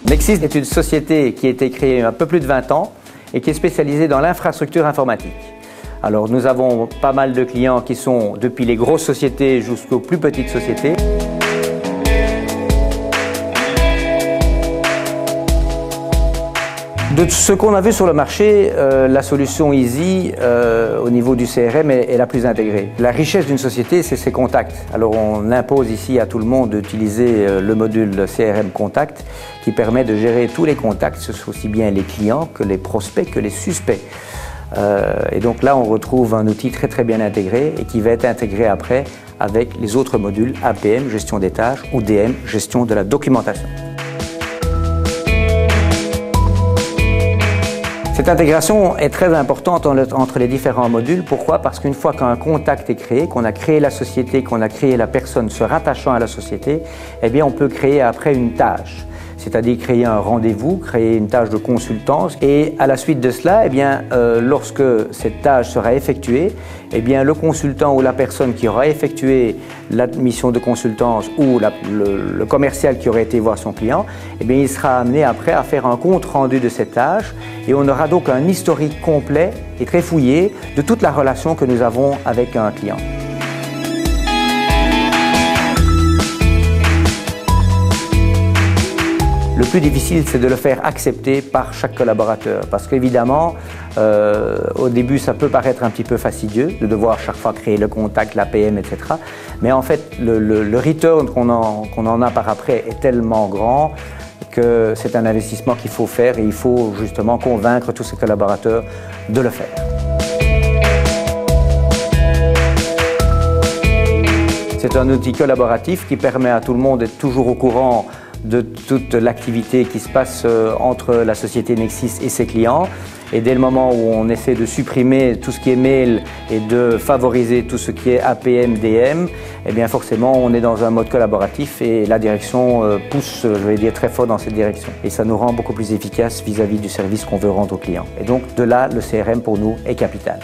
Nexsys est une société qui a été créée il y a un peu plus de 20 ans et qui est spécialisée dans l'infrastructure informatique. Alors nous avons pas mal de clients qui sont depuis les grosses sociétés jusqu'aux plus petites sociétés. De ce qu'on a vu sur le marché, la solution Easy au niveau du CRM est la plus intégrée. La richesse d'une société, c'est ses contacts. Alors on impose ici à tout le monde d'utiliser le module CRM Contact qui permet de gérer tous les contacts, ce sont aussi bien les clients que les prospects que les suspects. Et donc là, on retrouve un outil très bien intégré et qui va être intégré après avec les autres modules APM, gestion des tâches, ou DM, gestion de la documentation. Cette intégration est très importante entre les différents modules. Pourquoi? Parce qu'une fois qu'un contact est créé, qu'on a créé la société, qu'on a créé la personne se rattachant à la société, eh bien on peut créer après une tâche. C'est-à-dire créer un rendez-vous, créer une tâche de consultance et à la suite de cela, eh bien, lorsque cette tâche sera effectuée, eh bien, le consultant ou la personne qui aura effectué la mission de consultance ou le commercial qui aurait été voir son client, eh bien, il sera amené après à faire un compte rendu de cette tâche et on aura donc un historique complet et très fouillé de toute la relation que nous avons avec un client. Le plus difficile, c'est de le faire accepter par chaque collaborateur. Parce qu'évidemment, au début, ça peut paraître un petit peu fastidieux de devoir chaque fois créer le contact, l'APM, etc. Mais en fait, le return qu'on en a par après est tellement grand que c'est un investissement qu'il faut faire et il faut justement convaincre tous ces collaborateurs de le faire. C'est un outil collaboratif qui permet à tout le monde d'être toujours au courant de toute l'activité qui se passe entre la société Nexsys et ses clients. Et dès le moment où on essaie de supprimer tout ce qui est mail et de favoriser tout ce qui est APM, DM, eh bien forcément on est dans un mode collaboratif et la direction pousse, je vais dire, très fort dans cette direction. Et ça nous rend beaucoup plus efficaces vis-à-vis du service qu'on veut rendre aux clients. Et donc de là, le CRM pour nous est capital.